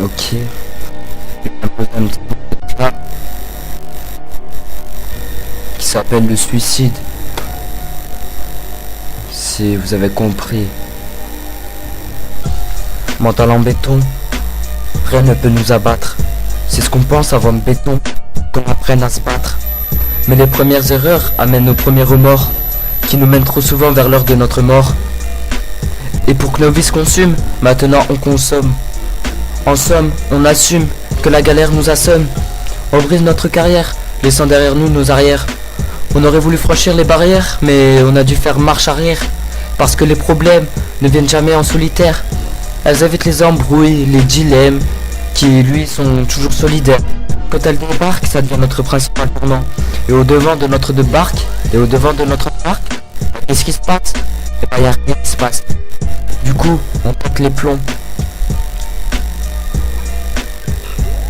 Ok. Je vais poser un petit peu là, qui s'appelle le suicide. Si vous avez compris. Mental en béton, rien ne peut nous abattre. C'est ce qu'on pense avant le béton, qu'on apprenne à se battre. Mais les premières erreurs amènent nos premiers remords, qui nous mènent trop souvent vers l'heure de notre mort. Et pour que nos vies se consument, maintenant on consomme. En somme, on assume que la galère nous assomme. On brise notre carrière, laissant derrière nous nos arrières. On aurait voulu franchir les barrières, mais on a dû faire marche arrière. Parce que les problèmes ne viennent jamais en solitaire. Elles évitent les embrouilles, les dilemmes, qui lui sont toujours solidaires. Quand elles débarquent, ça devient notre principal tournant. Et au devant de notre barque, et au devant de notre barque, qu'est-ce qui se passe? Et bah, y a rien qui se passe. Du coup, on pète les plombs.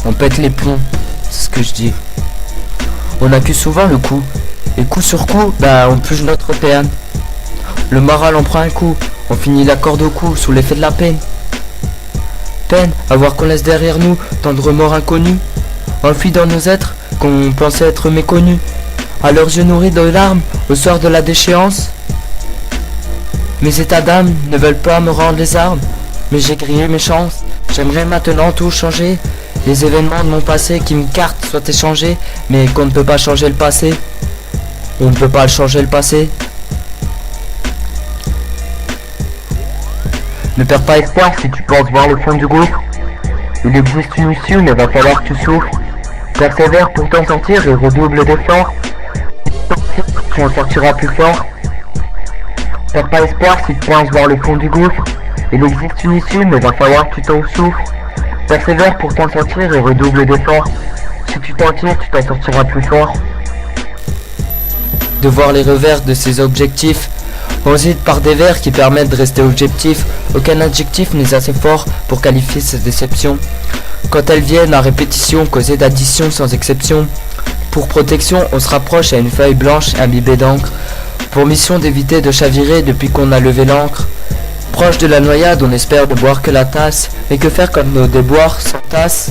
On pète les plombs, c'est ce que je dis. On accuse souvent le coup. Et coup sur coup, bah on puge notre peine. Le moral en prend un coup. On finit la corde au cou sous l'effet de la peine. Peine à voir qu'on laisse derrière nous tant de remords inconnus, enfuis dans nos êtres qu'on pensait être méconnus. À leurs yeux nourris de larmes au soir de la déchéance. Mes états d'âme ne veulent pas me rendre les armes, mais j'ai grillé mes chances. J'aimerais maintenant tout changer. Les événements de mon passé qui me cartent soient échangés, mais qu'on ne peut pas changer le passé. On ne peut pas changer le passé. Ne perds pas espoir si tu penses voir le fond du gouffre. Il existe une issue, mais va falloir que tu souffres. Persévère pour t'en sortir et redouble d'efforts. Tu en sortiras plus fort. Perds pas espoir si tu penses voir le fond du gouffre. Il existe une issue, mais va falloir que tu t'en souffres. Persévère pour t'en sortir et redouble d'efforts. Si tu t'en tires, tu t'en sortiras plus fort. De voir les revers de ses objectifs. On hésite par des vers qui permettent de rester objectif. Aucun adjectif n'est assez fort pour qualifier ces déceptions. Quand elles viennent à répétition, causées d'addition sans exception. Pour protection, on se rapproche à une feuille blanche imbibée d'encre. Pour mission d'éviter de chavirer depuis qu'on a levé l'ancre. Proche de la noyade, on espère ne boire que la tasse. Mais que faire quand nos déboires s'entassent?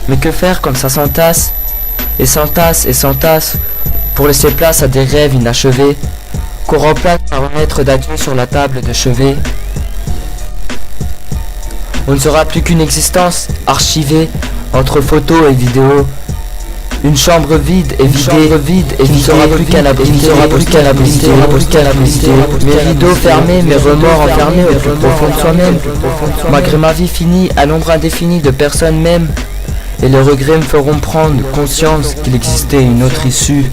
Mais que faire quand ça s'entasse? Et s'entasse pour laisser place à des rêves inachevés. Qu'on remplace par un être d'adieu sur la table de chevet. On ne sera plus qu'une existence archivée entre photos et vidéos. Une chambre vide et vidée, qui ne sera plus qu'à l'abriter, mes rideaux fermés, mes remords enfermés au plus profond de soi-même. Malgré ma vie finie, à l'ombre indéfinie de personne même. Et les regrets me feront prendre conscience qu'il existait une autre issue.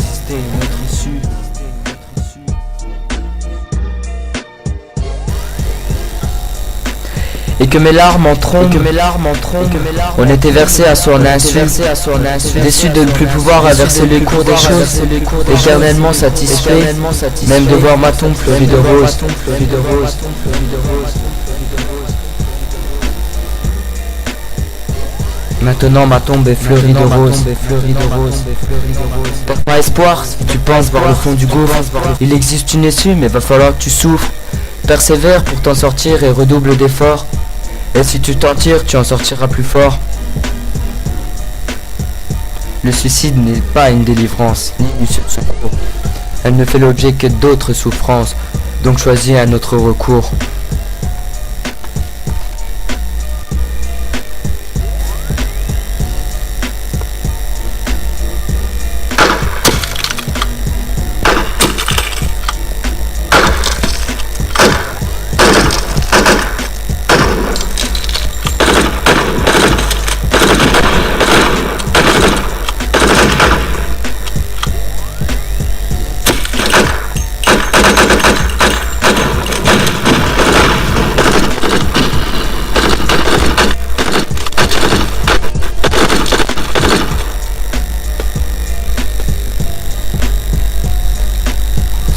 Et que mes larmes en trompent, on était versé à son insu, déçu de ne plus pouvoir averser les cours des choses, éternellement satisfait, même de voir ma tombe fleurie de roses. Maintenant ma tombe est fleurie de roses. Perds pas espoir si tu penses voir le fond du gouffre. Il existe une issue, mais va falloir que tu souffres. Persévère pour t'en sortir et redouble d'efforts. Et si tu t'en tires, tu en sortiras plus fort. Le suicide n'est pas une délivrance, ni une secours. Elle ne fait l'objet que d'autres souffrances, donc choisis un autre recours.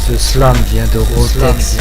Ce slam vient de Rotex.